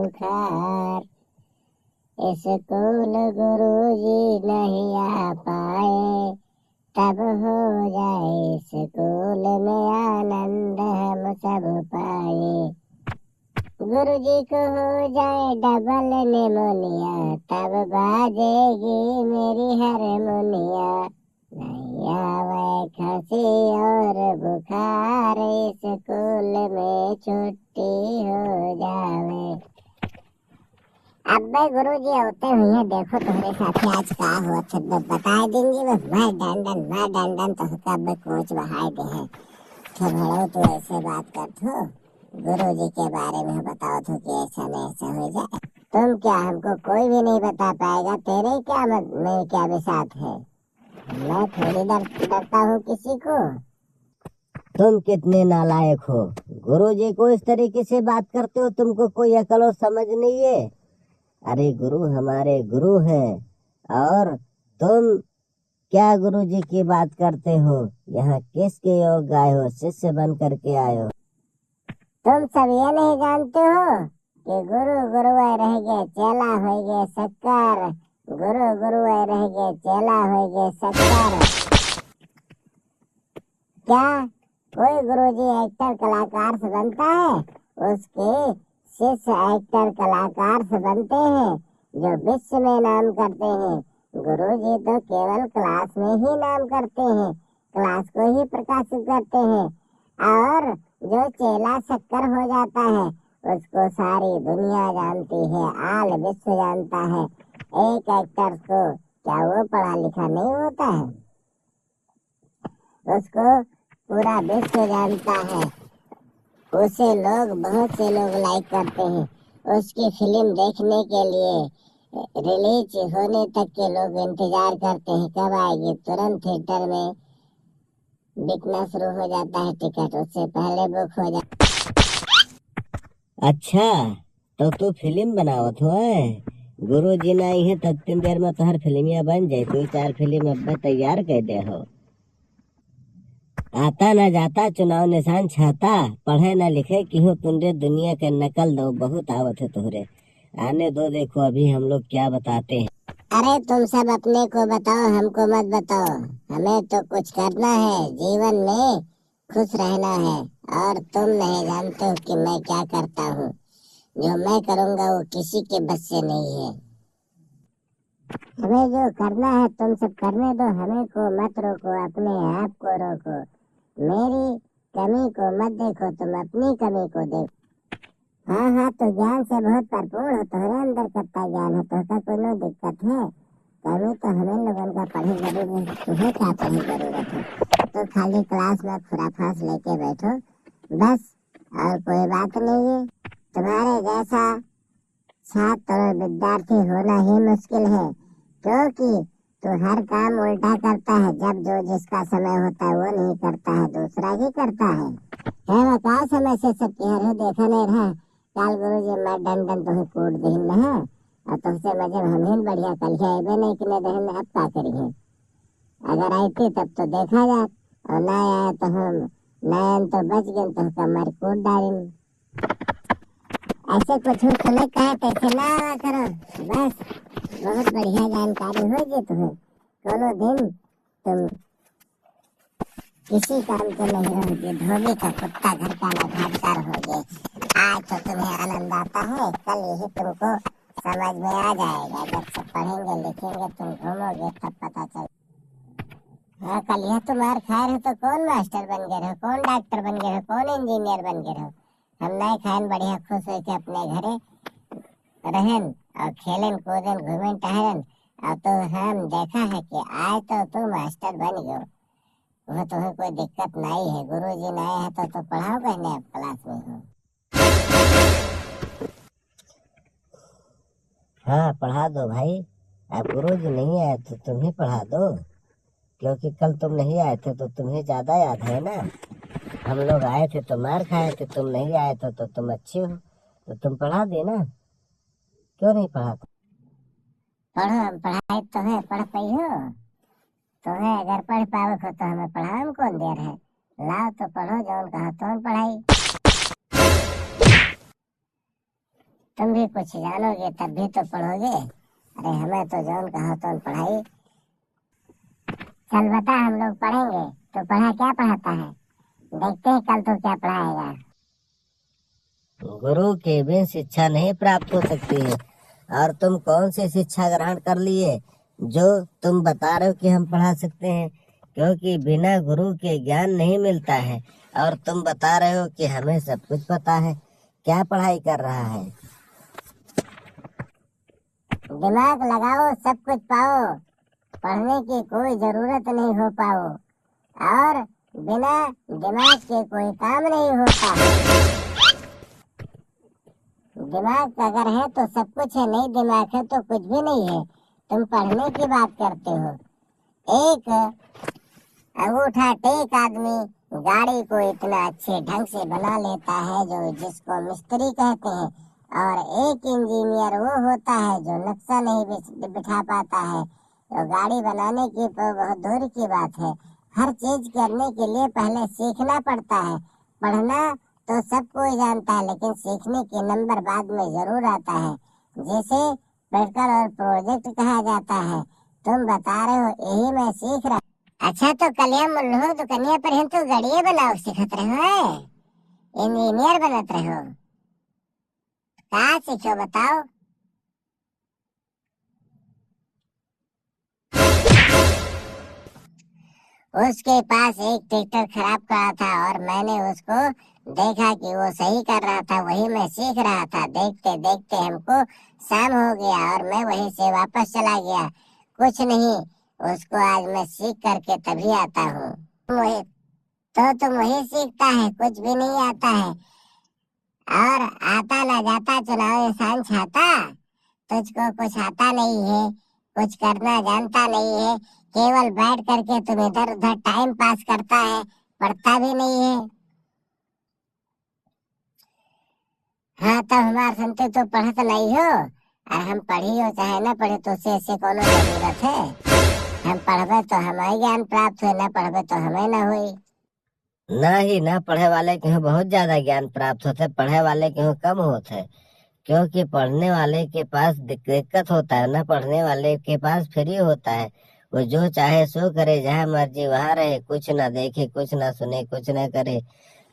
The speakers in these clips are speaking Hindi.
बुखार। स्कूल गुरुजी नहीं आ पाए, तब हो जाए स्कूल में आनंद हम सब पाए। गुरुजी को हो जाए डबल निमोनिया, तब बाजेगी मेरी हारमोनिया। नहीं आवे खांसी और बुखार, स्कूल में छुट्टी हो जावे। अबे गुरुजी होते हुए देखो तुम्हारे साथी आज का हुआ थे बता देंगे। मैं डंडन तो कब कोच बहाई दे है। तो भड़ो तो ऐसे बात कर थो, गुरुजी के बारे में बताओ तो कि ऐसा नहीं ऐसा हो जाए। तुम क्या हमको कोई भी नहीं बता पाएगा, तेरे क्या में क्या विसात है। मैं थोड़ी डरता हूँ किसी को। तुम कितने नालायक हो, गुरुजी को इस तरीके से बात करते हो, तुमको कोई अकल और समझ नहीं है। अरे गुरु हमारे गुरु हैं और तुम क्या गुरुजी की बात करते हो। यहाँ किसके योग आए हो, शिष्य बन करके आए हो। तुम सब ये नहीं जानते हो कि गुरु गुरुआई रह गए चेला हो गए शक्कर। गुरु गुरुआई रह गए चेला हो गए शक्कर। क्या कोई गुरुजी एक्टर कलाकार से बनता है? उसके शिष्य एक्टर कलाकार से बनते हैं जो विश्व में नाम करते हैं। गुरुजी तो केवल क्लास में ही नाम करते हैं, क्लास को ही प्रकाशित करते हैं। और जो चेला शक्कर हो जाता है उसको सारी दुनिया जानती है, आल विश्व जानता है। एक एक्टर को क्या वो पढ़ा लिखा नहीं होता है? उसको पूरा विश्व जानता है। उसे बहुत से लोग लाइक करते हैं। उसकी फिल्म देखने के लिए रिलीज होने तक के लोग इंतजार करते हैं कब आएगी। तुरंत थिएटर में बिकना शुरू हो जाता है टिकट, उससे पहले बुक हो जाता। अच्छा तो तू फिल्म बनावत हो है? गुरुजी नहीं है तब तीन देर में तोहर फिल्मिया बन जाए। 2-4 फिल्म अब तैयार कर दे हो। आता न जाता चुनाव निशान छाता, पढ़े न लिखे क्यों तुंडे दुनिया के नकल दो बहुत आवत है तोहरे। आने दो, देखो अभी हम लोग क्या बताते हैं। अरे तुम सब अपने को बताओ, हमको मत बताओ। हमें तो कुछ करना है, जीवन में खुश रहना है। और तुम नहीं जानते हो कि मैं क्या करता हूँ। जो मैं करूँगा वो किसी के बस से नहीं है। हमें जो करना है तुम सब करने दो, हमें को मत रोको, अपने आप को रोको। मेरी कमी को मत देखो, तुम अपनी कमी को देखो। हाँ तो ज्ञान से बहुत भरपूर हो, तुम्हारे अंदर कितना ज्ञान है, तो कोई दिक्कत है। कमी तो हमें लोगों का पढ़ी जरूरत है, तुम्हें क्या पढ़ी जरूरत है। तो खाली क्लास में खुराफास लेके बैठो बस, और कोई बात नहीं है। तुम्हारे जैसा छात्र और विद्यार्थी होना ही मुश्किल है, क्योंकि तो हर काम उल्टा करता है। जब जो जिसका समय होता है वो नहीं करता है, दूसरा ही करता है। का समय से सब कह देखा नहीं रहा काल गुरु जी मैं डंडन तुम्हें कूट दही न और तुमसे मजे हमें बढ़िया कल है नहीं कि दहन अब क्या करिए। अगर आई थी तब तो देखा जात, और ना आया तो हम नयन तो बच गए तो कमर कूट डाली। ऐसे कुछ समय कहे तैसे ना करो बस, बहुत बढ़िया जानकारी होगी तुम्हें। दोनों दिन तुम किसी काम के नहीं रहोगे, धोबी का कुत्ता घर का ना घाटदार होगे। आज तो तुम्हें आनंद आता है, कल यही तुमको समझ में आ जाएगा। जब सब पढ़ेंगे लिखेंगे तुम घूमोगे तब पता चल। हाँ कल यह तुम मार खाए रहो तो कौन मास्टर बन गए रहो, कौन डॉक्टर बन गए रहो, कौन इंजीनियर बन गए रहो। हम नहीं खाएं बढ़िया खुश होके अपने घरे रहन और खेलन कूदन घूमन टहलन। और तो हम देखा है कि आज तो तू मास्टर बन गयो, वह तुम्हें कोई दिक्कत नहीं है। गुरुजी नहीं है तो पढ़ाओ कहने आप क्लास में हो। हाँ पढ़ा दो भाई, अब गुरुजी नहीं आए तो तुम ही पढ़ा दो, क्योंकि कल तुम नहीं आए थे तो तुम्हें ज्यादा याद है ना। हम लोग आए थे तो मार खाए थे, तुम नहीं आए थे तो तुम अच्छे हो, तो तुम पढ़ा देना। क्यों नहीं पढ़ाते? पढ़ो, पढ़ाई तो है, पढ़ पाई हो तो है। अगर पढ़ पाओ तो हमें पढ़ाओ कौन देर है। लाओ तो पढ़ो, जौन कहा तो पढ़ाई। तुम भी कुछ जानोगे तब भी तो पढ़ोगे। अरे हमें तो जौन कहा तो पढ़ाई। चल बता, हम लोग पढ़ेंगे तो पढ़ा क्या पढ़ाता है, देखते हैं कल तो क्या पढ़ाएगा। गुरु के बिन शिक्षा नहीं प्राप्त हो सकती है। और तुम कौन सी शिक्षा ग्रहण कर लिए जो तुम बता रहे हो कि हम पढ़ा सकते हैं? क्योंकि बिना गुरु के ज्ञान नहीं मिलता है। और तुम बता रहे हो कि हमें सब कुछ पता है। क्या पढ़ाई कर रहा है? दिमाग लगाओ सब कुछ पाओ, पढ़ने की कोई जरूरत नहीं हो पाओ, और बिना दिमाग के कोई काम नहीं होता है। दिमाग अगर है तो सब कुछ है, नहीं दिमाग है तो कुछ भी नहीं है। तुम पढ़ने की बात करते हो। एक अंगूठा टेक आदमी गाड़ी को इतना अच्छे ढंग से बना लेता है जो जिसको मिस्त्री कहते हैं, और एक इंजीनियर वो होता है जो नक्शा नहीं बिठा पाता है। तो गाड़ी बनाने की तो बहुत दूर की बात है। हर चीज करने के लिए पहले सीखना पड़ता है। पढ़ना तो सब कोई जानता है, लेकिन सीखने के नंबर बाद में जरूर आता है, जैसे प्रैक्टिकल और प्रोजेक्ट कहा जाता है। तुम बता रहे हो यही मैं सीख रहा। अच्छा तो कलिया मुल्लो तो कन्या पर हम तो गड़िया बनाओ सिखत रहे हो, इंजीनियर बनत रहे हो, कहाँ सीखो बताओ। उसके पास एक ट्रैक्टर खराब पड़ा था और मैंने उसको देखा कि वो सही कर रहा था, वही मैं सीख रहा था। देखते देखते हमको शाम हो गया और मैं वहीं से वापस चला गया। कुछ नहीं, उसको आज मैं सीख करके तभी आता हूँ। वही तो तुम वही सीखता है, कुछ भी नहीं आता है। और आता ना जाता चुनाव इंसान छाता, तुझको कुछ आता नहीं है, कुछ करना जानता नहीं है, केवल बैठ करके तुम इधर उधर टाइम पास करता है, पढ़ता भी नहीं है। हाँ तब हमारे सुनते तो पढ़त नहीं हो, और हम पढ़ी हो चाहे न पढ़े तो उससे ऐसे कोनो जरूरत है। हम पढ़बे तो हमें ज्ञान प्राप्त हुए, न पढ़बे तो हमें न हुई। ना ही ना पढ़े वाले के यहाँ बहुत ज्यादा ज्ञान प्राप्त होता है, पढ़े वाले के यहाँ कम होता है। क्योंकि पढ़ने वाले के पास दिक्कत होता है, ना पढ़ने वाले के पास फ्री होता है। वो जो चाहे सो करे, जहाँ मर्जी वहाँ रहे, कुछ ना देखे, कुछ ना सुने, कुछ ना करे।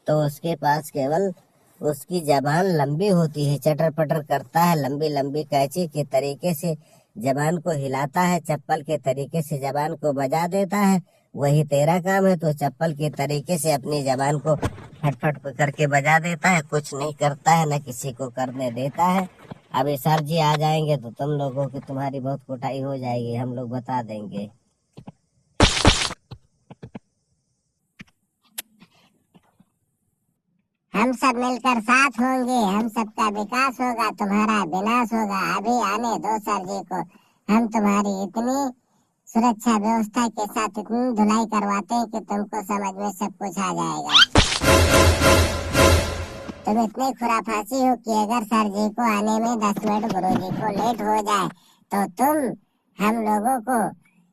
तो उसके पास केवल उसकी जबान लंबी होती है, चटर पटर करता है, लंबी लंबी कैंची के तरीके से जबान को हिलाता है, चप्पल के तरीके से जबान को बजा देता है। वही तेरा काम है, तो चप्पल के तरीके से अपनी जबान को फटफट करके बजा देता है, कुछ नहीं करता है, न किसी को करने देता है। अभी सर जी आ जाएंगे तो तुम लोगों की तुम्हारी बहुत कुटाई हो जाएगी, हम लोग बता देंगे। हम सब मिलकर साथ होंगे, हम सबका विकास होगा, तुम्हारा विनाश होगा। अभी आने दो सर जी को, हम तुम्हारी इतनी सुरक्षा व्यवस्था के साथ इतनी धुलाई करवाते हैं कि तुमको समझ में सब कुछ आ जाएगा। तुम इतने खुराफासी हो कि अगर सर जी को आने में 10 मिनट गुरु जी को लेट हो जाए तो तुम हम लोगों को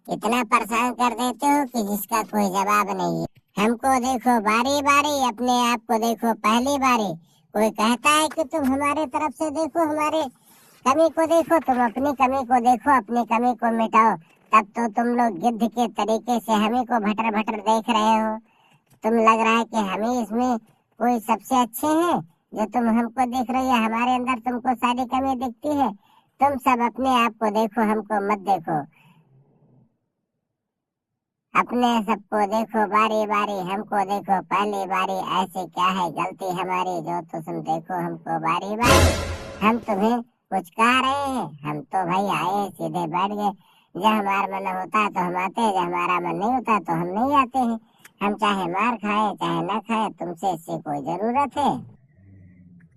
इतना परेशान कर देते हो कि जिसका कोई जवाब नहीं है। हमको देखो बारी बारी, अपने आप को देखो पहली बारी। कोई कहता है कि तुम हमारे तरफ से देखो, हमारे कमी को देखो, तुम अपनी कमी को देखो, अपनी कमी को मिटाओ। तब तो तुम लोग गिद्ध के तरीके से हमें को भटर भटर देख रहे हो। तुम लग रहा है कि हमें इसमें कोई सबसे अच्छे हैं जो तुम हमको देख रही है। हमारे अंदर तुमको सारी कमी दिखती है। तुम सब अपने आप को देखो, हमको मत देखो। अपने सबको देखो बारी बारी, हमको देखो पहली बारी। ऐसे क्या है गलती हमारी जो तो तुम देखो हमको बारी बारी। हम तुम्हें कुछ कह रहे हैं? हम तो भाई आए सीधे बैठ गए। जब हमारा मन होता है तो हम आते हैं, जब हमारा मन नहीं होता तो हम नहीं आते हैं। हम चाहे मार खाए चाहे न खाए, तुमसे इससे कोई जरूरत है?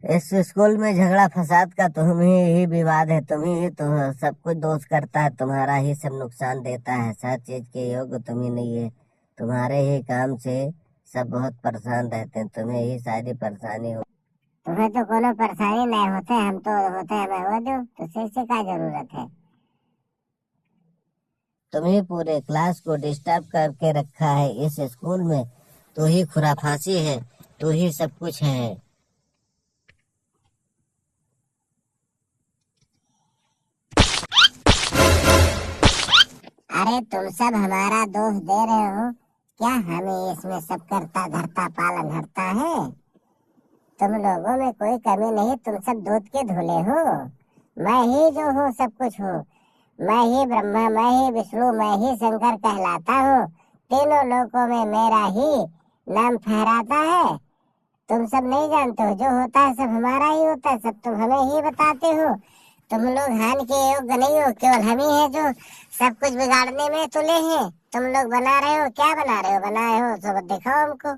इस स्कूल में झगड़ा फसाद का तुम ही विवाद है, तुम ही तो सब कुछ दोष करता है, तुम्हारा ही सब नुकसान देता है। हर चीज के योग्य तुम ही नहीं है, तुम्हारे ही काम से सब बहुत परेशान रहते हैं, तुम्हें ही सारी परेशानी हो। तुम्हें तो कोनो परेशानी नहीं होते, हम तो होते हैं। मैं वो दूं तो से क्या जरूरत है? तुम्हें पूरे क्लास को डिस्टर्ब करके रखा है इस स्कूल में। तू ही खुराफासी है, तू ही सब कुछ है। अरे तुम सब हमारा दोष दे रहे हो क्या? हमें इसमें सब करता धरता पालन हरता है। तुम लोगों में कोई कमी नहीं, तुम सब दूध के धुले हो। मैं ही जो हूँ सब कुछ हूँ। मैं ही ब्रह्मा, मैं ही विष्णु, मैं ही शंकर कहलाता हूँ। तीनों लोकों में मेरा ही नाम फहराता है। तुम सब नहीं जानते हो, जो होता है सब हमारा ही होता है, सब तुम हमें ही बताते हो। तुम लोग हान के योग्य नहीं हो, केवल हम ही है जो सब कुछ बिगाड़ने में तुले हैं। तुम लोग बना रहे हो, क्या बना रहे हो? बनाए हो तो दिखाओ हमको।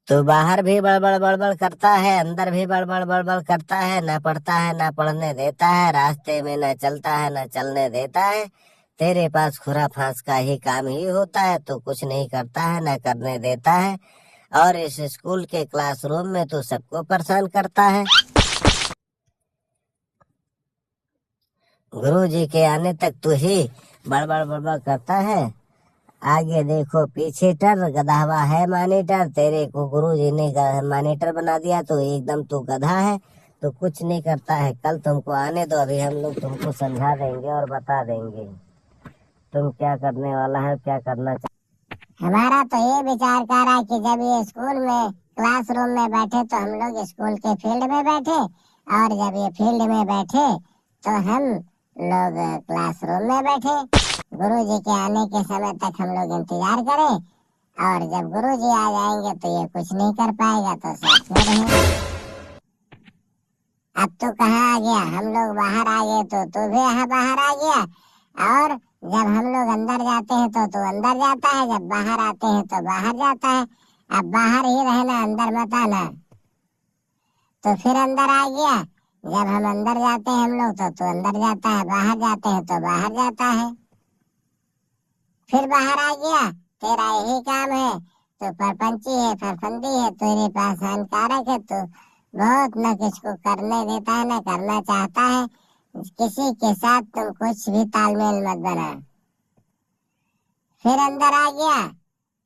तो बाहर भी बड़बड़ बड़बड़ करता है, अंदर भी बड़बड़ बड़बड़ करता है, ना पढ़ता है ना पढ़ने देता है, रास्ते में न चलता है न चलने देता है। तेरे पास खुरा फांस का ही काम ही होता है, तो कुछ नहीं करता है न करने देता है। और इस स्कूल के क्लासरूम में तो सबको परेशान करता है। गुरुजी के आने तक तू ही बड़बड़ बड़बड़ करता है। आगे देखो पीछे टर, गधावा है मानीटर। तेरे को गुरुजी ने मानीटर बना दिया तो एकदम तू गधा है, तो कुछ नहीं करता है। कल तुमको आने दो, अभी हम लोग तुमको समझा देंगे और बता देंगे तुम क्या करने वाला है, क्या करना चाहिए। हमारा तो ये विचार कर रहा है कि जब ये स्कूल में क्लासरूम में बैठे तो हम लोग स्कूल के फील्ड में बैठे, और जब ये फील्ड में बैठे तो हम लोग क्लासरूम में बैठे। गुरुजी के आने के समय तक हम लोग इंतजार करें, और जब गुरुजी आ जाएंगे तो ये कुछ नहीं कर पाएगा, तो साथ में रहेंगे। अब तो कहाँ आ गया? हम लोग बाहर आ गए तो तू भी यहाँ बाहर आ गया, और जब हम लोग अंदर जाते हैं तो तू अंदर जाता है, जब बाहर आते हैं तो बाहर जाता है। अब बाहर ही रहना, अंदर मत आना। तो फिर अंदर आ गया, जब हम अंदर जाते हैं हम लोग तो तू अंदर जाता है, बाहर जाते हैं तो बाहर जाता है। फिर बाहर आ गया, तेरा यही काम है। तो परपंची है, फरफंदी है, तेरे पास हानिकारक है। तो बहुत न किसको करने देता है न करना चाहता है। किसी के साथ तुम कुछ भी तालमेल मत बना। फिर अंदर आ गया,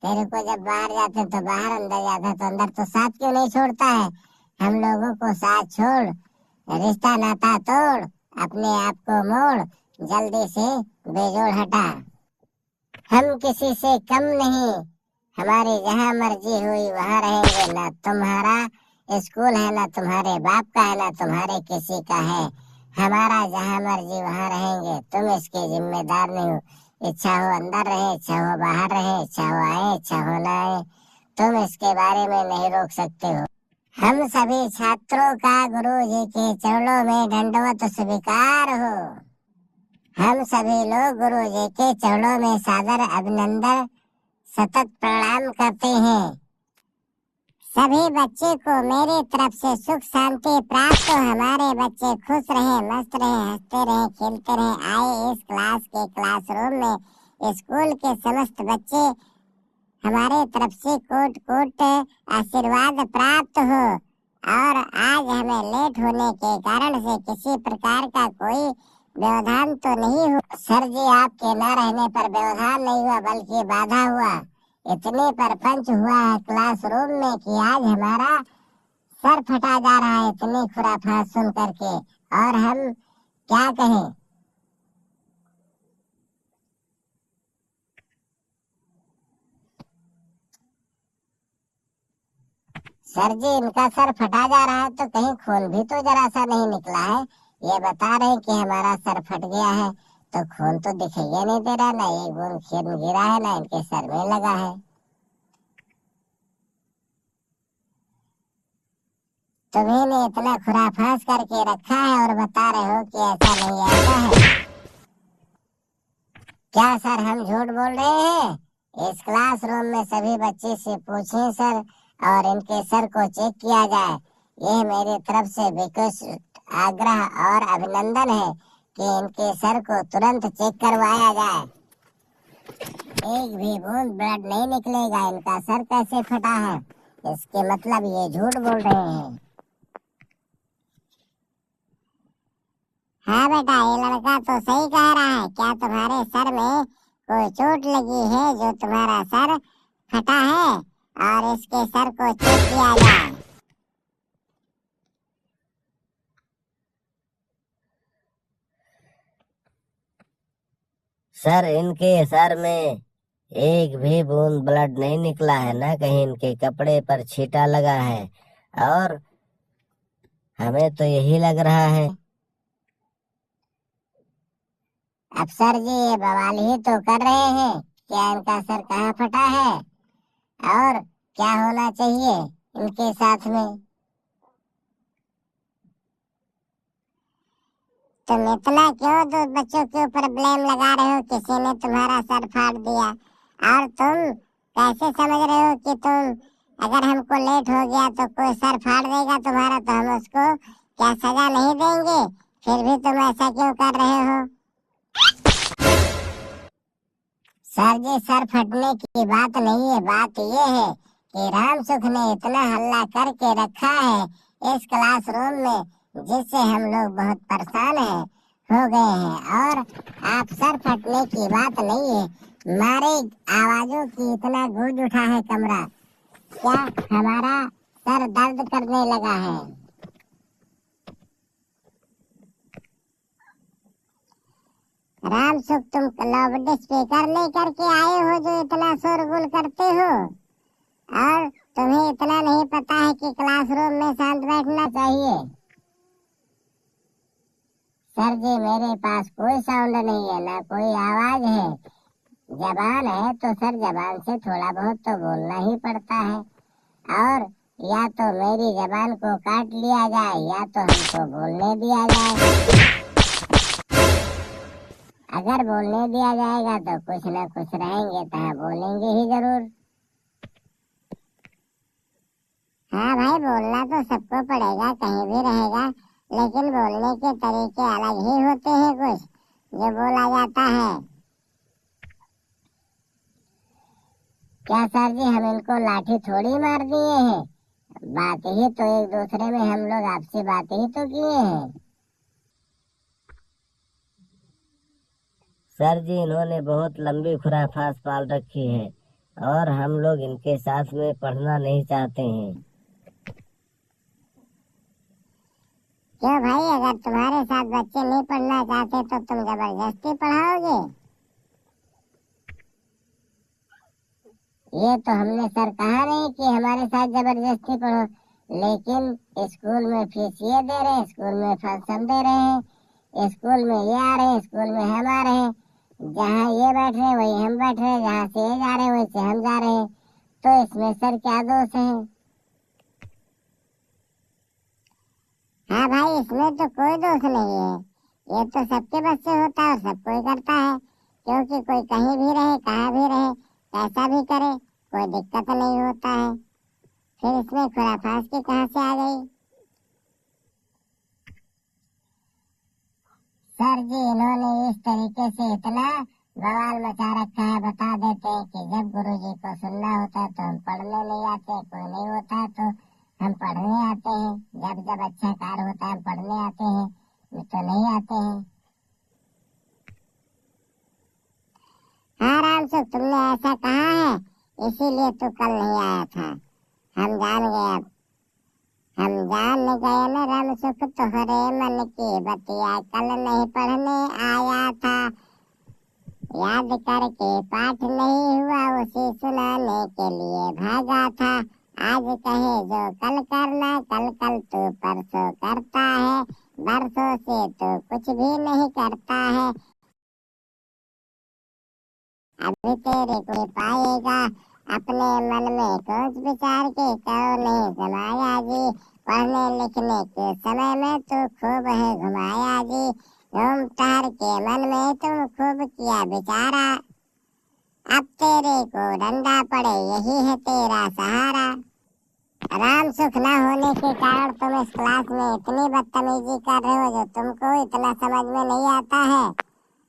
तेरे को जब बाहर जाते तो बाहर, अंदर जाता तो अंदर, तो साथ क्यों नहीं छोड़ता है? हम लोगों को साथ छोड़, रिश्ता नाता तोड़, अपने आप को मोड़, जल्दी से बेजोड़ हटा। हम किसी से कम नहीं, हमारी जहाँ मर्जी हुई वहाँ रहेंगे। ना तुम्हारा स्कूल है, ना तुम्हारे बाप का है, ना तुम्हारे किसी का है। हमारा जहाँ मर्जी वहाँ रहेंगे, तुम इसके जिम्मेदार नहीं हो। इच्छा हो अंदर रहे, इच्छा हो बाहर रहे, इच्छा हो आए, इच्छा हो ना आए, तुम इसके बारे में नहीं रोक सकते हो। हम सभी छात्रों का गुरु जी के चरणों में दंडवत स्वीकार हो। हम सभी लोग गुरु जी के चरणों में सादर अभिनंदन सतत प्रणाम करते हैं। सभी बच्चे को मेरी तरफ से सुख शांति प्राप्त हो। हमारे बच्चे खुश रहे, मस्त रहे, हंसते रहे, खेलते रहे। आए इस क्लास के क्लासरूम में स्कूल के समस्त बच्चे हमारे तरफ से कोट कोट आशीर्वाद प्राप्त हो। और आज हमें लेट होने के कारण से किसी प्रकार का कोई व्यवधान तो नहीं हुआ। सर जी, आपके न रहने पर व्यवधान नहीं हुआ, बल्कि बाधा हुआ। इतने परपंच हुआ है क्लासरूम में कि आज हमारा सर फटा जा रहा है इतनी खुराफात सुन करके। और हम क्या कहें? सर जी, इनका सर फटा जा रहा है तो कहीं खून भी तो जरा सा नहीं निकला है? ये बता रहे हैं कि हमारा सर फट गया है, तो खून तो दिखाई नहीं दे रहा, ना एक बूंद खून गिरा है, ना इनके सर में लगा है। तुम्ही ने इतना खुराफास करके रखा है और बता रहे हो कि ऐसा नहीं ऐसा है। क्या सर हम झूठ बोल रहे हैं? इस क्लासरूम में सभी बच्चे से पूछें सर, और इनके सर को चेक किया जाए। यह मेरी तरफ से विकृत आग्रह और अभिनंदन है कि इनके सर को तुरंत चेक करवाया जाए। एक भी बूंद ब्लड नहीं निकलेगा। इनका सर कैसे फटा है, इसके मतलब ये झूठ बोल रहे हैं। हाँ बेटा, ये लड़का तो सही कह रहा है। क्या तुम्हारे सर में कोई चोट लगी है जो तुम्हारा सर फटा है? और इसके सर को चेक किया जाए। सर, इनके सर में एक भी बूंद ब्लड नहीं निकला है, ना कहीं इनके कपड़े पर छींटा लगा है। और हमें तो यही लग रहा है। अफसर जी, ये बवाल ही तो कर रहे हैं। क्या इनका सर कहाँ फटा है और क्या होना चाहिए इनके साथ में? तुम इतना क्यों दो बच्चों के ऊपर ब्लेम लगा रहे हो? किसी ने तुम्हारा सर फाड़ दिया और तुम कैसे समझ रहे हो कि तुम, अगर हमको लेट हो गया तो कोई सर फाड़ देगा तुम्हारा तो हम उसको क्या सजा नहीं देंगे? फिर भी तुम ऐसा क्यों कर रहे हो? सर जी, सर फटने की बात नहीं है। बात ये है कि राम सुख ने इतना हल्ला करके रखा है इस क्लासरूम में, जिससे हम लोग बहुत परेशान हैं, हो गए हैं। और आप, सर फटने की बात नहीं है, हमारे आवाजों की इतना गूंज उठा है कमरा, क्या हमारा सर दर्द करने लगा है। राम सुख, तुम लाउड स्पीकर लेकर के आए हो जो इतना शोरगुल करते हो, और तुम्हें इतना नहीं पता है कि क्लासरूम में शांत बैठना चाहिए। सर जी, मेरे पास कोई साउंड नहीं है, ना कोई आवाज है। जबान है तो सर, जबान से थोड़ा बहुत तो बोलना ही पड़ता है। और या तो मेरी जबान को काट लिया जाए या तो हमको बोलने दिया जाए। अगर बोलने दिया जाएगा तो कुछ ना कुछ रहेंगे तो बोलेंगे ही जरूर। हाँ भाई, बोलना तो सबको पड़ेगा, कहीं भी रहेगा, लेकिन बोलने के तरीके अलग ही होते हैं कुछ जो बोला जाता है। क्या सर जी, हम इनको लाठी थोड़ी मार दिए हैं? बात ही तो एक दूसरे में हम लोग आपसी बात ही तो किए हैं। सर जी, इन्होंने बहुत लंबी खुराफात पाल रखी है और हम लोग इनके साथ में पढ़ना नहीं चाहते हैं। क्यों भाई, अगर तुम्हारे साथ बच्चे नहीं पढ़ना चाहते तो तुम जबरदस्ती पढ़ाओगे? ये तो हमने सर कहा नहीं कि हमारे साथ जबरदस्ती पढ़ो, लेकिन स्कूल में फीस ये दे रहे हैं, स्कूल में फंक्शन दे रहे हैं, स्कूल में ये आ रहे हैं, स्कूल में हम आ रहे हैं, जहाँ ये बैठ रहे हैं वही हम बैठ रहे हैं, जहाँ से ये जा रहे हैं वहीं से हम जा रहे हैं, तो इसमें सर क्या दोष है? हाँ भाई, इसमें तो कोई दोष नहीं है। ये तो सबके बस से होता है और सब कोई करता है, क्योंकि कोई कहीं भी रहे, कहाँ भी रहे, कैसा भी करे, कोई दिक्कत नहीं होता है। फिर इसमें खुराफात की कहाँ से आ गई? सर जी, इन्होंने इस तरीके से इतना बवाल मचा रखा है, बता देते हैं कि जब गुरुजी को सुनना होता है तो हम पढ़ने नहीं आते, कोई नहीं होता है तो हम पढ़ने आते हैं, जब जब अच्छा कार्य होता है हम पढ़ने आते हैं, नहीं तो नहीं आते हैं। हाँ राम सुख, तुमने ऐसा कहा है, इसीलिए तो कल नहीं आया था। हम जान गए अब, हम जान गए न राम सुख, तोहरे मन की बतिया, कल नहीं पढ़ने आया था, याद करके पाठ नहीं हुआ, उसे सुनाने के लिए भागा था। आज कहे जो कल करना, कल कल तो परसों करता है, बरसों से तो कुछ भी नहीं करता है, अभी तेरे को पाएगा, अपने मन में सोच विचार के करो नहीं समाया जी, पढ़ने लिखने के समय में तो खूब है घुमाया जी, घूम टहर के मन में तुम खूब किया बेचारा, अब तेरे को डंडा पड़े यही है तेरा सहारा। राम सुख न होने के कारण तुम इस क्लास में इतनी बदतमीजी कर रहे हो जो तुमको इतना समझ में नहीं आता है,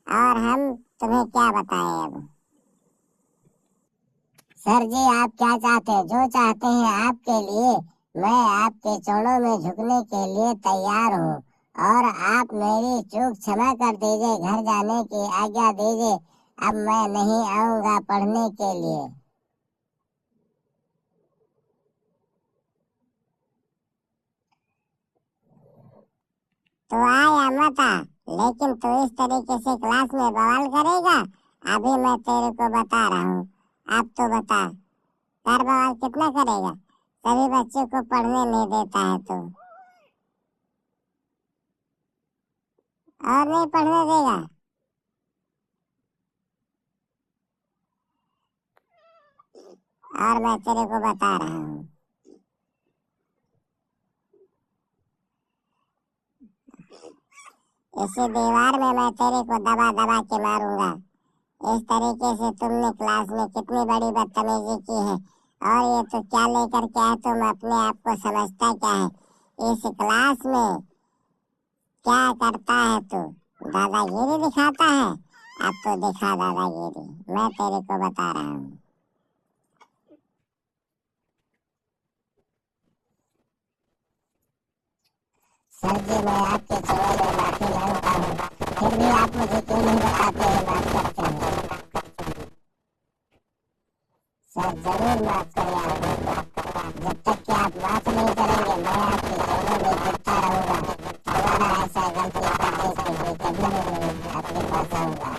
और हम तुम्हें क्या बताएं अब? सर जी, आप क्या चाहते हैं? जो चाहते हैं आपके लिए, मैं आपके चरणों में झुकने के लिए तैयार हूँ, और आप मेरी चूक क्षमा कर दीजिए, घर जाने की आज्ञा दीजिए, अब मैं नहीं आऊँगा पढ़ने के लिए। तो आ या मत आ, लेकिन तू इस तरीके से क्लास में बवाल करेगा अभी मैं तेरे को बता रहा हूँ, अब तो बता, कर बवाल कितना करेगा? सभी बच्चों को पढ़ने नहीं देता है तो, और नहीं पढ़ने देगा। और मैं तेरे को बता रहा हूँ, इसी दीवार में मैं तेरे को दबा दबा के मारूंगा। इस तरीके से तुमने क्लास में कितनी बड़ी बदतमीजी की है, और ये तो क्या लेकर के है, तुम अपने आप को समझता क्या है? इस क्लास में क्या करता है तू? दादागिरी दिखाता है? अब तो दिखा दादागिरी, मैं तेरे को बता रहा हूँ। सर जी, मैं आपके चरणों में माफी मांगता हूँ, फिर भी आप मुझे क्यों नहीं बताते हैं, माफ करते हैं? सर जरूर माफ करें आप, जब तक कि आप माफ नहीं करेंगे मैं आपके चरणों में गिरता रहूंगा। दोबारा ऐसा गलती करने के लिए कभी नहीं आपके पास आऊंगा।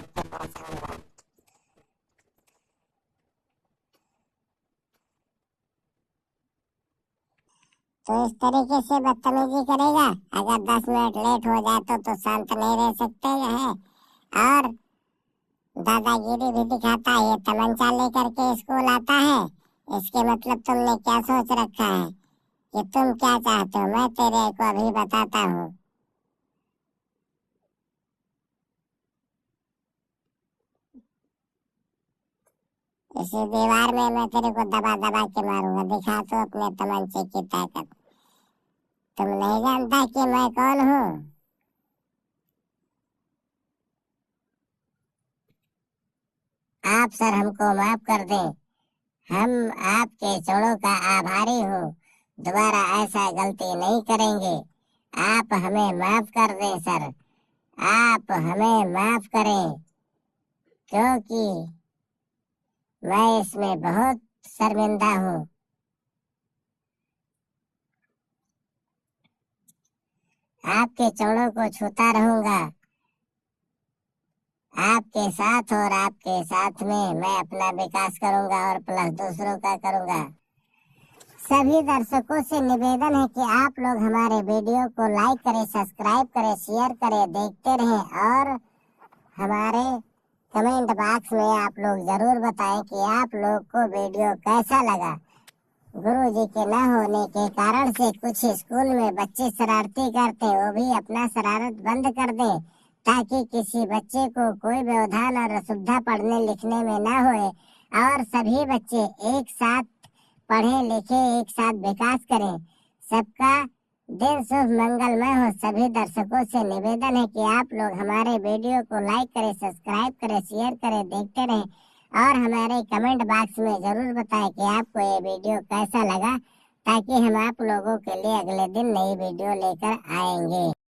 तो इस तरीके से बदतमीजी करेगा? अगर 10 मिनट लेट हो जाए तो शांत नहीं रह सकते है? और दादागिरी भी दिखाता है, ये तमंचा लेकर के स्कूल आता है। इसके मतलब तुमने क्या सोच रखा है कि तुम क्या चाहते हो? मैं तेरे को अभी बताता हूँ। इसी दीवार में मैं तेरे को दबा दबा के मारूंगा। दिखा तो अपने तमंचे की ताकत। तुम नहीं जानता कि मैं कौन हूँ? आप सर हमको माफ कर दें, हम आपके चरणों का आभारी हूँ, दोबारा ऐसा गलती नहीं करेंगे। आप हमें माफ कर दें सर, आप हमें माफ करें, क्योंकि मैं इसमें बहुत शर्मिंदा हूँ। आपके चरणों को छूता रहूंगा, आपके साथ, और आपके साथ में मैं अपना विकास करूंगा और प्लस दूसरों का करूंगा। सभी दर्शकों से निवेदन है कि आप लोग हमारे वीडियो को लाइक करें, सब्सक्राइब करें, शेयर करें, देखते रहें, और हमारे कमेंट बॉक्स में आप लोग जरूर बताएं कि आप लोग को वीडियो कैसा लगा। गुरुजी के न होने के कारण से कुछ स्कूल में बच्चे शरारती करते, वो भी अपना शरारत बंद कर दें, ताकि किसी बच्चे को कोई व्यवधान और असुविधा पढ़ने लिखने में न होए, और सभी बच्चे एक साथ पढ़े लिखे, एक साथ विकास करें। सबका दिन शुभ मंगलमय हो। सभी दर्शकों से निवेदन है कि आप लोग हमारे वीडियो को लाइक करें, सब्सक्राइब करें, शेयर करें, देखते रहें, और हमारे कमेंट बॉक्स में जरूर बताएं कि आपको ये वीडियो कैसा लगा, ताकि हम आप लोगों के लिए अगले दिन नई वीडियो लेकर आएंगे।